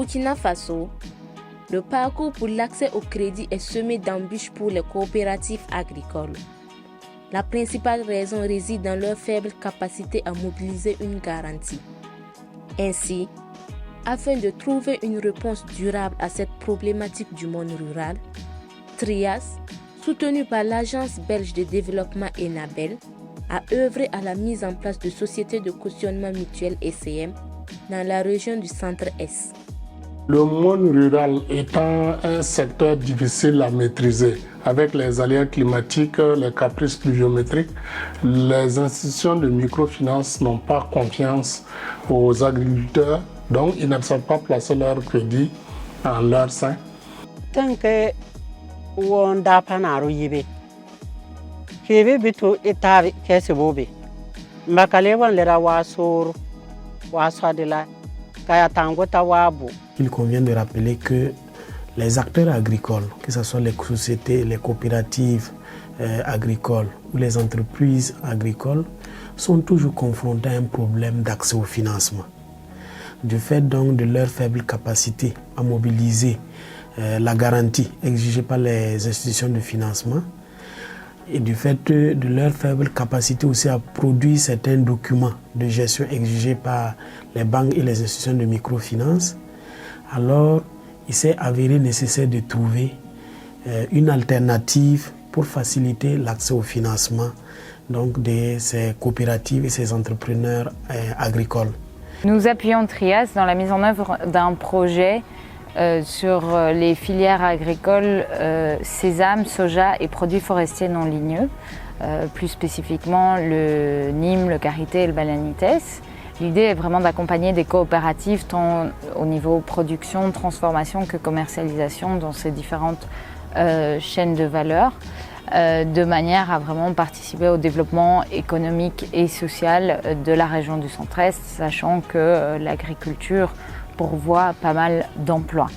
Burkina Faso, le parcours pour l'accès au crédit est semé d'embûches pour les coopératives agricoles. La principale raison réside dans leur faible capacité à mobiliser une garantie. Ainsi, afin de trouver une réponse durable à cette problématique du monde rural, Trias, soutenu par l'Agence belge de développement ENABEL, a œuvré à la mise en place de sociétés de cautionnement mutuel ECM dans la région du Centre-Est. Le monde rural étant un secteur difficile à maîtriser, avec les aléas climatiques, les caprices pluviométriques, les institutions de microfinance n'ont pas confiance aux agriculteurs, donc ils ne savent pas placer leur crédit en leur sein. Tant que on n'a pas d'arrivé, qui veut plutôt établir qu'est-ce que vous voulez, mais quand les gens les voient de là, il convient de rappeler que les acteurs agricoles, que ce soit les sociétés, les coopératives agricoles ou les entreprises agricoles, sont toujours confrontés à un problème d'accès au financement. Du fait donc de leur faible capacité à mobiliser la garantie exigée par les institutions de financement et du fait de leur faible capacité aussi à produire certains documents de gestion exigés par les banques et les institutions de microfinance, alors il s'est avéré nécessaire de trouver une alternative pour faciliter l'accès au financement donc, de ces coopératives et ces entrepreneurs agricoles. Nous appuyons Trias dans la mise en œuvre d'un projet sur les filières agricoles sésame, soja et produits forestiers non ligneux, plus spécifiquement le Nîmes, le Karité et le Balanites. L'idée est vraiment d'accompagner des coopératives tant au niveau production, transformation que commercialisation dans ces différentes chaînes de valeur, de manière à vraiment participer au développement économique et social de la région du Centre-Est, sachant que l'agriculture pourvoit pas mal d'emplois.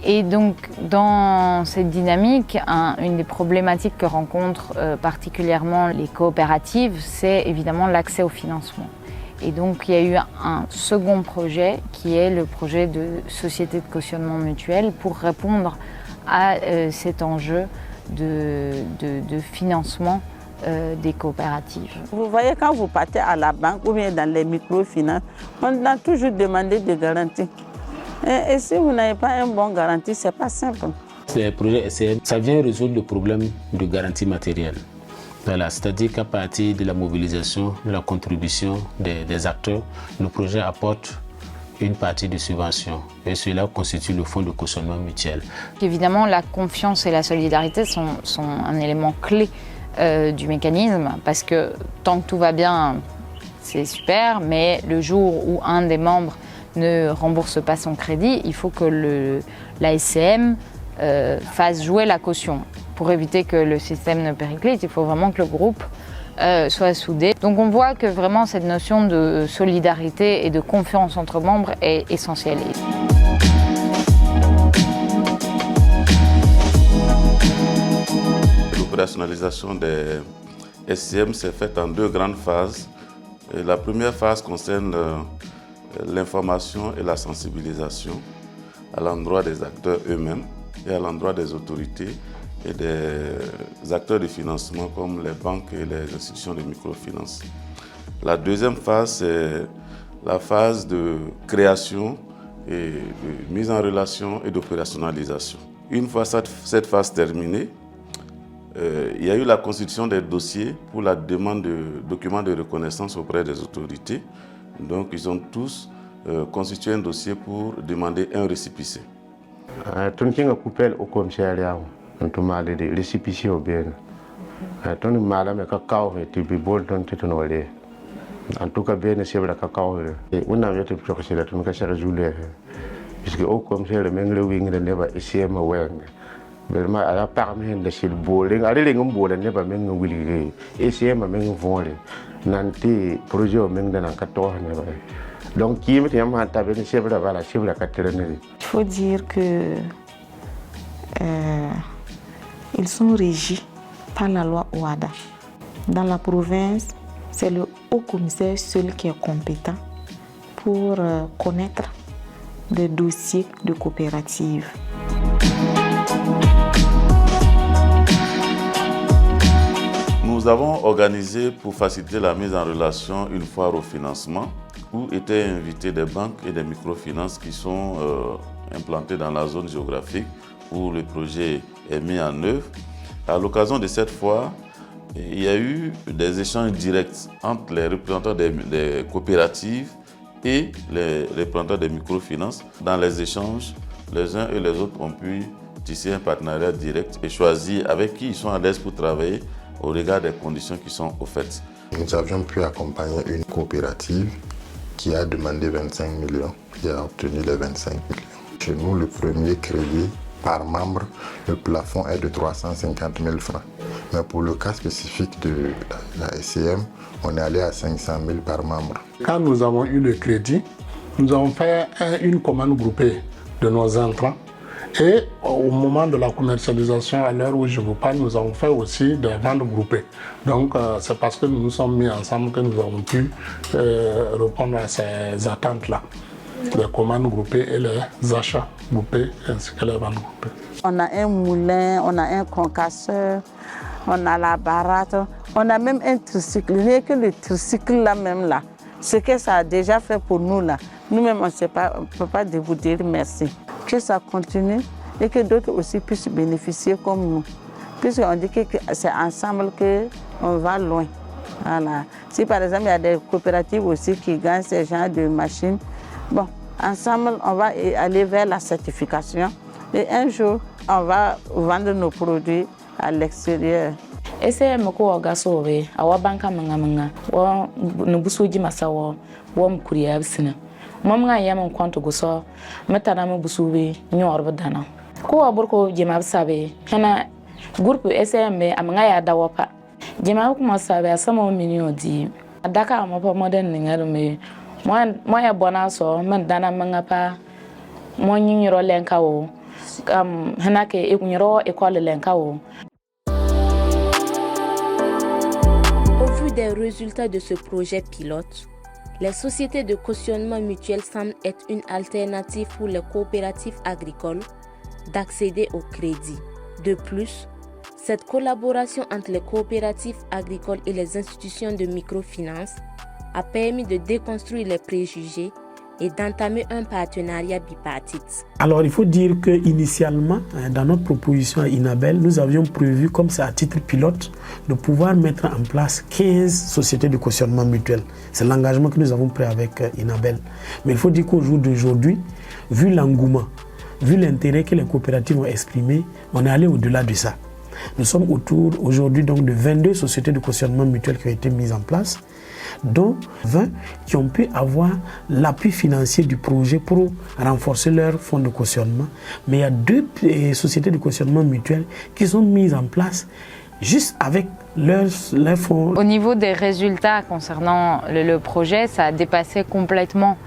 Et donc dans cette dynamique, une des problématiques que rencontrent particulièrement les coopératives, c'est évidemment l'accès au financement. Et donc il y a eu un second projet qui est le projet de société de cautionnement mutuel pour répondre à cet enjeu de financement des coopératives. Vous voyez, quand vous partez à la banque ou bien dans les microfinances, on a toujours demandé des garanties. Et si vous n'avez pas un bon garantie, ce n'est pas simple. Les projets ECM, ça vient résoudre le problème de garantie matérielle. Voilà, c'est-à-dire qu'à partir de la mobilisation, de la contribution des acteurs, le projet apporte une partie de subvention et cela constitue le fonds de cautionnement mutuel. Évidemment, la confiance et la solidarité sont un élément clé du mécanisme parce que tant que tout va bien, c'est super, mais le jour où un des membres ne rembourse pas son crédit, il faut que la SCM fasse jouer la caution. Pour éviter que le système ne périclite, il faut vraiment que le groupe soit soudé. Donc on voit que vraiment cette notion de solidarité et de confiance entre membres est essentielle. L'opérationnalisation des SCM s'est faite en deux grandes phases. Et la première phase concerne l'information et la sensibilisation à l'endroit des acteurs eux-mêmes et à l'endroit des autorités et des acteurs de financement comme les banques et les institutions de microfinance. La deuxième phase, c'est la phase de création et de mise en relation et d'opérationnalisation. Une fois cette phase terminée, il y a eu la constitution des dossiers pour la demande de documents de reconnaissance auprès des autorités. Donc, ils ont tous constitué un dossier pour demander un récépissé. Ntumale de récépissé au bien. Ton malame cacao et tu bibol ton titonolé. En tout cas, bien c'est le cacao. Et on a vu que c'est la tonne qui résoudre. Puisque au comme c'est le même le wing de never SCM wing. Mais ma à la parmi de chez le bowling, à l'éling bowling never même willy. SCM même volé. Nanti projet au même dans 14 never. Donc, qui me tient à taper les chèvres à la chèvre à Catherine. Il faut dire que ils sont régis par la loi OHADA. Dans la province, c'est le haut commissaire seul qui est compétent pour connaître des dossiers de coopérative. Nous avons organisé pour faciliter la mise en relation une foire au financement où étaient invités des banques et des microfinances qui sont implantées dans la zone géographique où le projet est mis en œuvre. À l'occasion de cette foire, il y a eu des échanges directs entre les représentants des coopératives et les représentants des microfinances. Dans les échanges, les uns et les autres ont pu tisser un partenariat direct et choisir avec qui ils sont à l'aise pour travailler au regard des conditions qui sont offertes. Nous avions pu accompagner une coopérative qui a demandé 25 millions et a obtenu les 25 millions. Chez nous, le premier crédit par membre, le plafond est de 350 000 francs. Mais pour le cas spécifique de la SCM, on est allé à 500 000 par membre. Quand nous avons eu le crédit, nous avons fait une commande groupée de nos intrants. Et au moment de la commercialisation, à l'heure où je vous parle, nous avons fait aussi des ventes groupées. Donc c'est parce que nous nous sommes mis ensemble que nous avons pu répondre à ces attentes-là. Les commandes groupées et les achats groupés ainsi que les ventes groupées. On a un moulin, on a un concasseur, on a la baratte, on a même un tricycle. Rien que le tricycle là même là, ce que ça a déjà fait pour nous là, nous-mêmes on ne peut pas vous dire merci. Que ça continue et que d'autres aussi puissent bénéficier comme nous. Puisqu'on dit que c'est ensemble qu'on va loin. Voilà. Si par exemple il y a des coopératives aussi qui gagnent ces genres de machines, bon, ensemble on va aller vers la certification et un jour on va vendre nos produits à l'extérieur. SCM ko gasobe awa banka manga wa nubusuji masawo wa mkuriya bisina mamga yam kwanto goso metana mo busubi nyorba dana ko aburko jema sabe hana groupe SCM amanga ya dawapa jema ko masabe asamo minio di adaka mo pa modern ngaro me mo ya bona so man dana manga pa mo nyiro lenka wo hana ke nyiro école lenka wo. Au vu des résultats de ce projet pilote, les sociétés de cautionnement mutuel semblent être une alternative pour les coopératives agricoles d'accéder au crédit. De plus, cette collaboration entre les coopératives agricoles et les institutions de microfinance a permis de déconstruire les préjugés et d'entamer un partenariat bipartite. Alors il faut dire qu'initialement, dans notre proposition à Inabel, nous avions prévu, comme c'est à titre pilote, de pouvoir mettre en place 15 sociétés de cautionnement mutuel. C'est l'engagement que nous avons pris avec Inabel. Mais il faut dire qu'au jour d'aujourd'hui, vu l'engouement, vu l'intérêt que les coopératives ont exprimé, on est allé au-delà de ça. Nous sommes autour aujourd'hui donc de 22 sociétés de cautionnement mutuel qui ont été mises en place, dont 20 qui ont pu avoir l'appui financier du projet pour renforcer leur fonds de cautionnement. Mais il y a 2 sociétés de cautionnement mutuel qui sont mises en place juste avec leur fonds. Au niveau des résultats concernant le projet, ça a dépassé complètement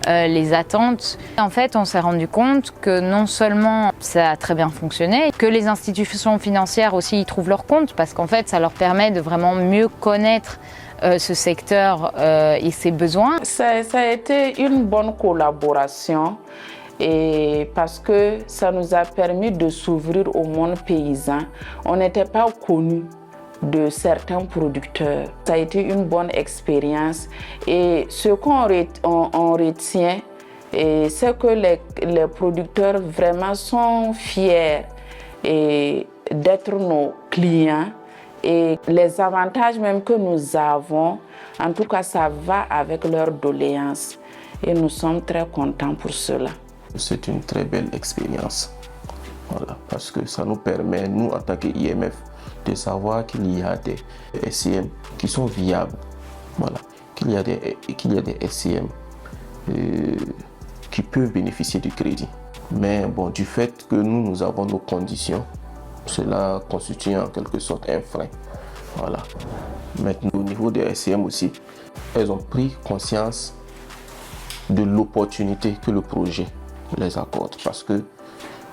les attentes. En fait, on s'est rendu compte que non seulement ça a très bien fonctionné, que les institutions financières aussi y trouvent leur compte, parce qu'en fait, ça leur permet de vraiment mieux connaître ce secteur et ses besoins. Ça a été une bonne collaboration et parce que ça nous a permis de s'ouvrir au monde paysan. On n'était pas connus de certains producteurs. Ça a été une bonne expérience et ce qu'on retient, c'est que les producteurs vraiment sont fiers d'être nos clients. Et les avantages même que nous avons, en tout cas, ça va avec leurs doléances. Et nous sommes très contents pour cela. C'est une très belle expérience. Voilà, parce que ça nous permet, nous, en tant qu'IMF, de savoir qu'il y a des SCM qui sont viables. Voilà, qu'il y a des SCM qui peuvent bénéficier du crédit. Mais bon, du fait que nous avons nos conditions, cela constitue en quelque sorte un frein. Voilà. Maintenant, au niveau des SCM aussi, elles ont pris conscience de l'opportunité que le projet les accorde. Parce que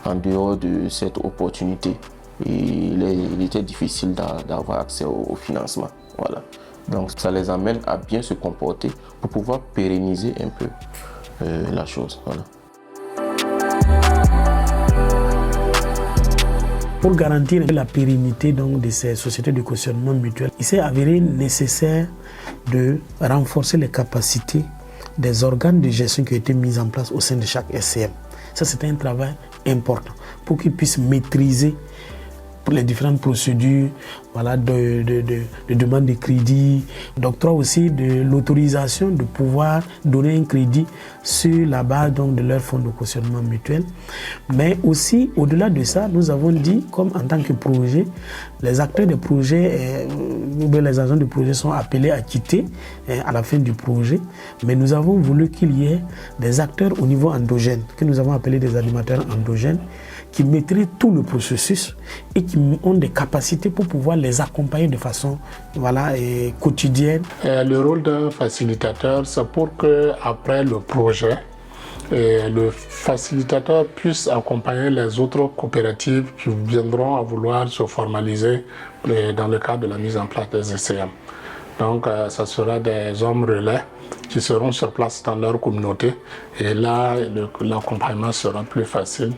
en dehors de cette opportunité, il était difficile d'avoir accès au financement. Voilà. Donc ça les amène à bien se comporter pour pouvoir pérenniser un peu la chose. Voilà. Pour garantir la pérennité donc, de ces sociétés de cautionnement mutuel, il s'est avéré nécessaire de renforcer les capacités des organes de gestion qui ont été mis en place au sein de chaque SCM. Ça, c'est un travail important pour qu'ils puissent maîtriser les différentes procédures de demande de crédit, d'octroi aussi de l'autorisation de pouvoir donner un crédit sur la base donc, de leur fonds de cautionnement mutuel. Mais aussi, au-delà de ça, nous avons dit, comme en tant que projet, les acteurs de projet, les agents de projet sont appelés à quitter à la fin du projet. Mais nous avons voulu qu'il y ait des acteurs au niveau endogène, que nous avons appelés des animateurs endogènes, qui maîtrisent tout le processus et qui ont des capacités pour pouvoir les accompagner de façon quotidienne. Le rôle d'un facilitateur, c'est pour qu'après le projet, le facilitateur puisse accompagner les autres coopératives qui viendront à vouloir se formaliser dans le cadre de la mise en place des SCM. Donc, ça sera des hommes relais qui seront sur place dans leur communauté et là, l'accompagnement sera plus facile.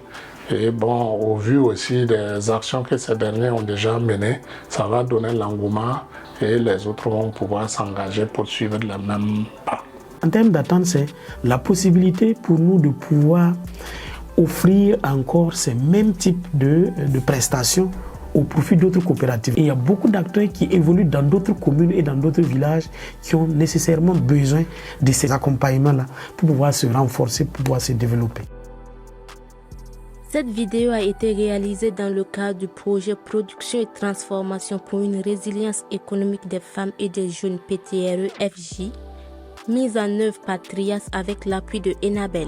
Et bon, au vu aussi des actions que ces derniers ont déjà menées, ça va donner l'engouement et les autres vont pouvoir s'engager pour suivre le même pas. En termes d'attente, c'est la possibilité pour nous de pouvoir offrir encore ces mêmes types de prestations au profit d'autres coopératives. Et il y a beaucoup d'acteurs qui évoluent dans d'autres communes et dans d'autres villages qui ont nécessairement besoin de ces accompagnements-là pour pouvoir se renforcer, pour pouvoir se développer. Cette vidéo a été réalisée dans le cadre du projet Production et Transformation pour une résilience économique des femmes et des jeunes PTRE-FJ, mise en œuvre par Trias avec l'appui de Enabel.